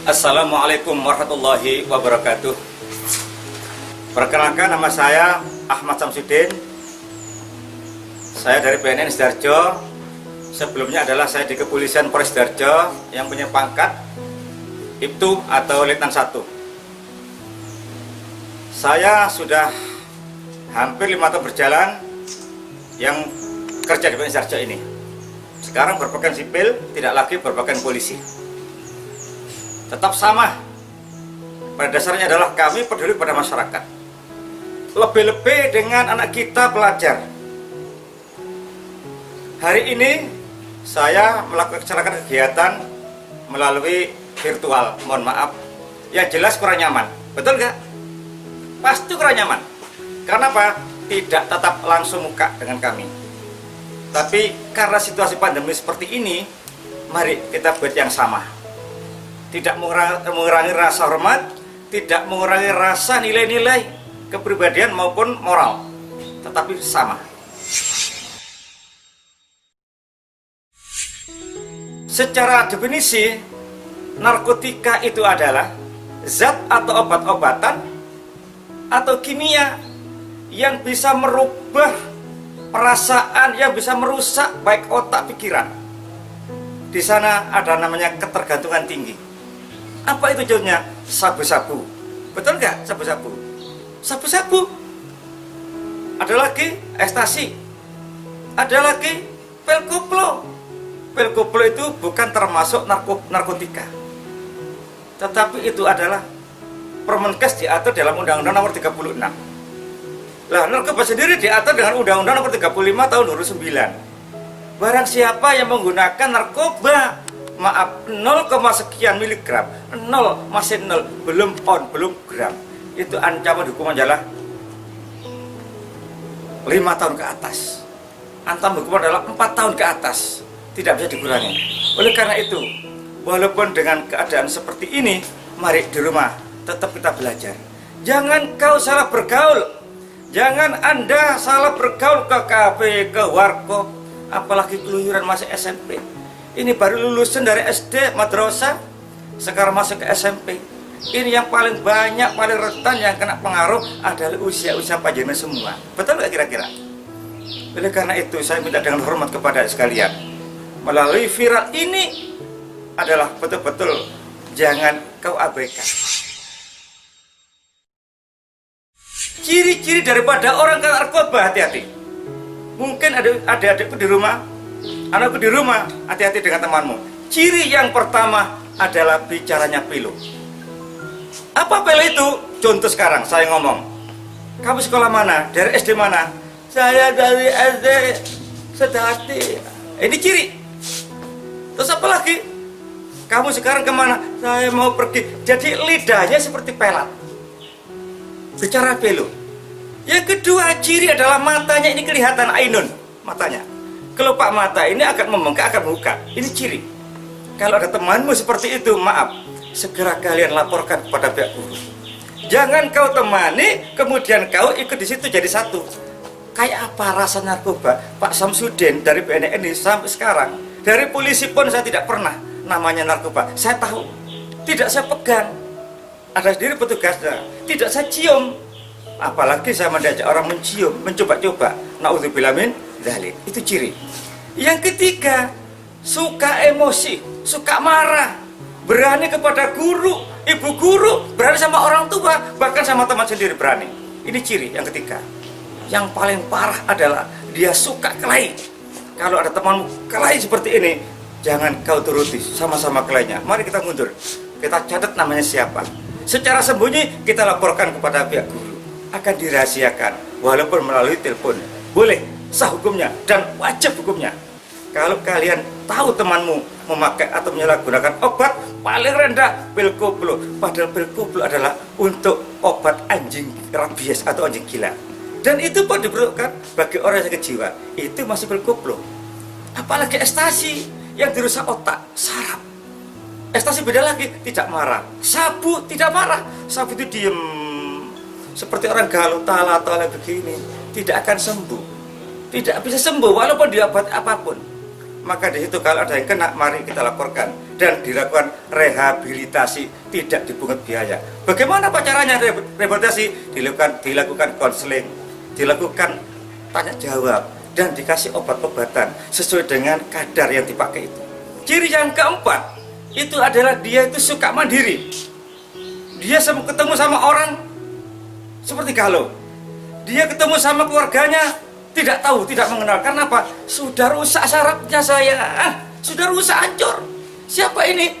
Assalamualaikum warahmatullahi wabarakatuh. Perkenalkan, nama saya Ahmad Samsudin. Saya dari BNN Sidoarjo. Sebelumnya adalah saya di Kepolisian Polres Sidoarjo yang punya pangkat Ibtu atau Letnan 1. Saya sudah hampir 5 tahun berjalan yang kerja di BNN Sidoarjo ini. Sekarang berpakaian sipil, tidak lagi berpakaian polisi. Tetap sama. Pada dasarnya adalah kami peduli pada masyarakat. Lebih-lebih dengan anak kita pelajar. Hari ini saya melaksanakan kegiatan melalui virtual. Mohon maaf, yang jelas kurang nyaman. Betul nggak? Pasti kurang nyaman. Karena apa? Tidak tatap langsung muka dengan kami. Tapi karena situasi pandemi seperti ini, mari kita buat yang sama. Tidak mengurangi rasa hormat, tidak mengurangi rasa nilai-nilai kepribadian maupun moral, tetapi sama. Secara definisi, narkotika itu adalah zat atau obat-obatan atau kimia yang bisa merubah perasaan, yang bisa merusak baik otak pikiran. Di sana ada namanya ketergantungan tinggi. Apa itu contohnya? Sabu-sabu. Betul nggak? Sabu-sabu. Sabu-sabu. Ada lagi ekstasi. Ada lagi pil koplo. Pil koplo itu bukan termasuk narkotika. Tetapi itu adalah Permenkes diatur dalam Undang-Undang Nomor 36. Lah, narkoba sendiri diatur dengan Undang-Undang Nomor 35 tahun 2009. Barang siapa yang menggunakan narkoba, maaf, 0, sekian miligram, 0, masih 0, belum on, belum gram, itu ancaman hukuman adalah 5 tahun ke atas. Ancaman hukuman adalah 4 tahun ke atas. Tidak bisa dikurangi. Oleh karena itu, walaupun dengan keadaan seperti ini, mari di rumah tetap kita belajar. Jangan kau salah bergaul. Jangan Anda salah bergaul ke kafe, ke warkop, apalagi keluyuran masih SMP. Ini baru lulusan dari SD, madrasah, sekarang masuk ke SMP. Ini yang paling banyak, paling rentan yang kena pengaruh adalah usia-usia panjenengan semua. Betul nggak kira-kira? Oleh karena itu saya minta dengan hormat kepada sekalian, melalui viral ini adalah betul-betul jangan kau abaikan. Ciri-ciri daripada orang kena narkoba, hati-hati. Mungkin ada adik-adikku di rumah, anakku di rumah, hati-hati dengan temanmu. Ciri yang pertama adalah bicaranya pilu. Apa pilu itu? Contoh sekarang saya ngomong, kamu sekolah mana? Dari SD mana? Saya dari SD Sedati. Ini ciri. Terus apa lagi? Kamu sekarang kemana? Saya mau pergi. Jadi lidahnya seperti pelat. Bicara pilu. Yang kedua ciri adalah matanya ini kelihatan ainun, matanya. Kelopak mata ini akan membengkak, akan buka. Ini ciri. Kalau ada temanmu seperti itu, maaf, segera kalian laporkan kepada pihak guru. Jangan kau temani, kemudian kau ikut di situ jadi satu. Kayak apa rasa narkoba? Pak Samsudin dari BNN ini sampai sekarang, dari polisi pun saya tidak pernah namanya narkoba. Saya tahu, tidak saya pegang. Ada sendiri petugasnya, tidak saya cium. Apalagi saya mengajak orang mencium, mencoba-coba. Naudzubillah min dzalik. Itu ciri. Yang ketiga, suka emosi, suka marah, berani kepada guru, ibu guru, berani sama orang tua, bahkan sama teman sendiri berani. Ini ciri yang ketiga. Yang paling parah adalah dia suka kelahi. Kalau ada temanmu kelahi seperti ini, jangan kau turuti, sama-sama kelahinya. Mari kita mundur, kita catat namanya siapa. Secara sembunyi kita laporkan kepada pihak guru, akan dirahasiakan walaupun melalui telepon. Boleh, sah hukumnya dan wajib hukumnya. Kalau kalian tahu temanmu memakai atau menyalahgunakan obat, paling rendah pil koplo. Padahal pil koplo adalah untuk obat anjing rabies atau anjing gila. Dan itu pun diperlukan bagi orang yang sakit jiwa. Itu masih pil koplo. Apalagi ekstasi yang dirusak otak, saraf. Ekstasi beda lagi, tidak marah. Sabu tidak marah. Sabu itu diem, seperti orang galau, tala-tala begini. Tidak akan sembuh. Tidak bisa sembuh walaupun diobat apapun. Maka di situ kalau ada yang kena, mari kita laporkan. dan dilakukan rehabilitasi, tidak dipungut biaya. Bagaimana Pak caranya rehabilitasi? Dilakukan konseling, dilakukan tanya jawab, dan dikasih obat-obatan sesuai dengan kadar yang dipakai itu. Ciri yang keempat itu adalah dia itu suka mandiri. Dia ketemu sama orang seperti galau. Dia ketemu sama keluarganya tidak tahu, tidak mengenal. Karena apa? Sudah rusak sarafnya saya, sudah rusak, hancur. Siapa ini?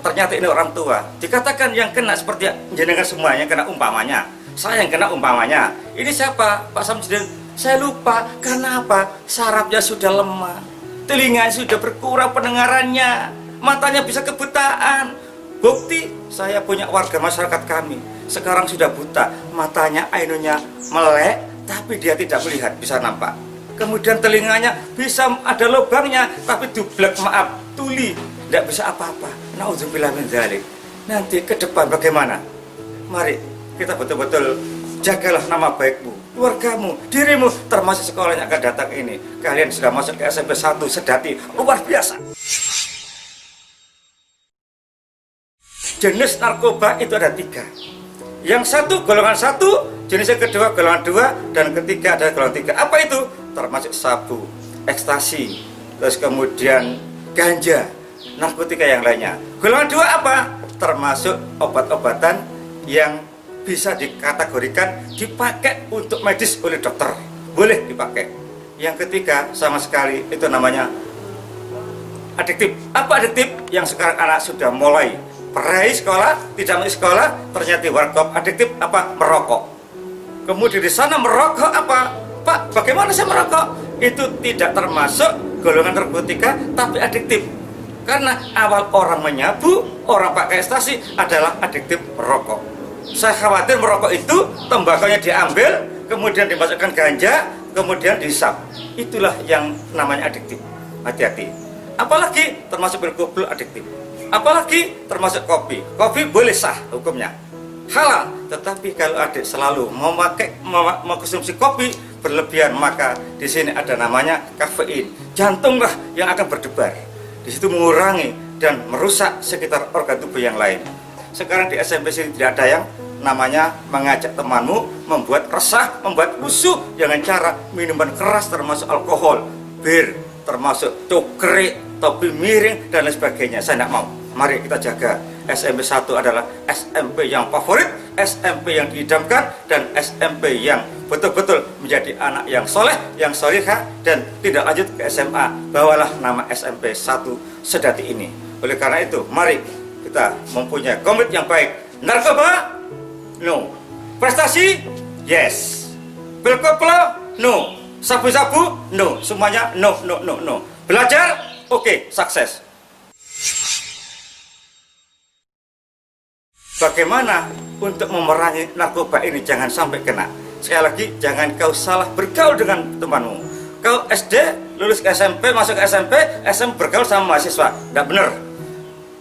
Ternyata ini orang tua. Dikatakan yang kena seperti jenengan semuanya kena umpamanya. Saya yang kena umpamanya. Ini siapa? Pak Samsudin. Saya lupa. Karena apa? Sarafnya sudah lemah, telinganya sudah berkurang pendengarannya, matanya bisa kebutaan. Bukti saya punya warga masyarakat kami sekarang sudah buta, matanya ainunya melek, tapi dia tidak melihat, bisa nampak. Kemudian telinganya bisa ada lubangnya, tapi dublek, maaf, tuli, tidak bisa apa-apa. Nauzubillah min dzalik. Nanti ke depan bagaimana? Mari kita betul-betul jagalah nama baikmu, keluargamu, dirimu, termasuk sekolah yang akan datang ini. Kalian sudah masuk ke SMP 1 Sedati, luar biasa. Jenis narkoba itu ada 3. Yang satu golongan 1, jenis yang kedua golongan 2, dan ketiga adalah golongan 3. Apa itu? Termasuk sabu, ekstasi, terus kemudian ganja, narkotika yang lainnya. Golongan 2 apa? Termasuk obat-obatan yang bisa dikategorikan dipakai untuk medis oleh dokter, boleh dipakai. Yang ketiga sama sekali itu namanya adiktif. Apa adiktif? Yang sekarang anak sudah mulai peraih sekolah, tidak mau sekolah, ternyata warkop adiktif apa? Merokok. Kemudian di sana merokok apa? Pak, bagaimana saya merokok? Itu tidak termasuk golongan narkotika, tapi adiktif. Karena awal orang menyabu, orang pakai ekstasi adalah adiktif merokok. Saya khawatir merokok itu tembakunya diambil, kemudian dimasukkan ganja, kemudian dihisap. Itulah yang namanya adiktif. Hati-hati. Apalagi termasuk pil adiktif. Apalagi termasuk kopi. Kopi boleh sah hukumnya, halal. Tetapi kalau adik selalu mengkonsumsi kopi berlebihan, maka di sini ada namanya kafein. Jantunglah yang akan berdebar. Di situ mengurangi dan merusak sekitar organ tubuh yang lain. Sekarang di SMP sini tidak ada yang namanya mengajak temanmu membuat resah, membuat rusuh dengan cara minuman keras termasuk alkohol, bir, termasuk cokre, topi miring, dan lain sebagainya. Saya tidak mau. Mari kita jaga. SMP 1 adalah SMP yang favorit, SMP yang diidamkan, dan SMP yang betul-betul menjadi anak yang soleh, yang solihah, dan tidak lanjut ke SMA. Bawalah nama SMP 1 Sedati ini. Oleh karena itu, mari kita mempunyai komit yang baik. Narkoba? No. Prestasi? Yes. Pil koplo? No. Sabu-sabu? No. Semuanya no, no, no, no. Belajar? Oke, sukses. Bagaimana untuk memerangi narkoba ini jangan sampai kena? Sekali lagi, jangan kau salah bergaul dengan temanmu. Kau SD, lulus ke SMP, masuk ke SMP bergaul sama mahasiswa, tidak benar.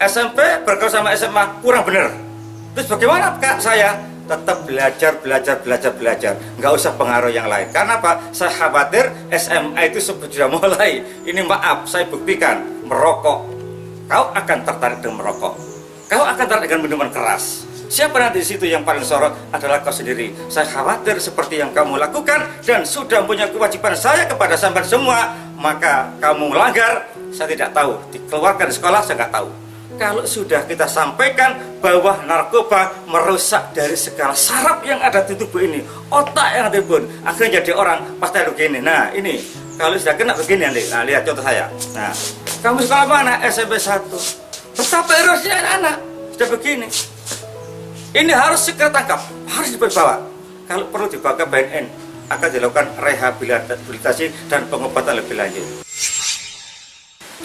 SMP bergaul sama SMA, kurang benar. Terus bagaimana Kak saya? Tetap belajar. Nggak usah pengaruh yang lain. Karena apa? Saya khawatir SMA itu sudah mulai. Ini maaf, saya buktikan, merokok. Kau akan tertarik dengan merokok. Kau akan tertarik dengan minuman keras. Siapa nanti di situ yang paling sorot adalah kau sendiri. Saya khawatir seperti yang kamu lakukan dan sudah punya kewajiban saya kepada sampean semua, maka kamu melanggar. Saya tidak tahu, dikeluarkan di sekolah saya nggak tahu. Kalau sudah kita sampaikan bahwa narkoba merusak dari segala saraf yang ada di tubuh ini, otak yang ada di tubuh, akhirnya jadi orang pasti ada begini. Nah ini, kalau sudah kena begini nanti, nah lihat contoh saya. Nah, kamu sekolah mana? SMP 1. Betapa erosnya anak-anak sudah begini. Ini harus segera tangkap, harus dibawa. Kalau perlu dibawa ke BNN, akan dilakukan rehabilitasi dan pengobatan lebih lanjut.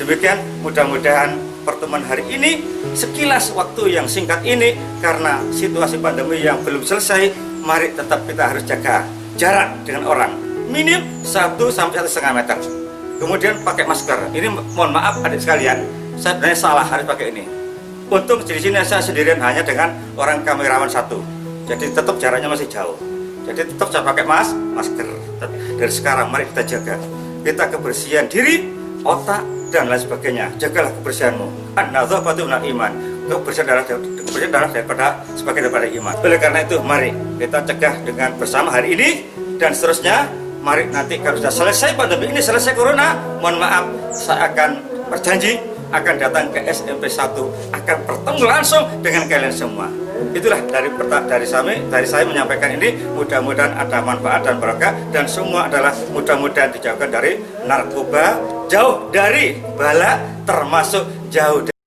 Demikian, mudah-mudahan pertemuan hari ini sekilas waktu yang singkat ini karena situasi pandemi yang belum selesai, mari tetap kita harus jaga jarak dengan orang minim 1-1,5 meter. Kemudian pakai masker. Ini mohon maaf adik sekalian, saya sebenarnya salah harus pakai ini. Untung di sini saya sendirian hanya dengan orang kamerawan 1. Jadi tetap jaraknya masih jauh. Jadi tetap saya pakai masker. Dari sekarang mari kita jaga kita kebersihan diri, otak, dan lain sebagainya. Jagalah kebersihanmu. An-nadzafatu minal iman. Kebersihan darah daripada sebagian daripada iman. Oleh karena itu, mari kita cegah dengan bersama hari ini dan seterusnya. Mari nanti kalau sudah selesai pandemi ini, selesai corona, mohon maaf, saya akan berjanji akan datang ke SMP 1, akan bertemu langsung dengan kalian semua. Itulah dari saya menyampaikan ini. Mudah-mudahan ada manfaat dan berkah, dan semua adalah mudah-mudahan dijauhkan dari narkoba, jauh dari bala, termasuk jauh dari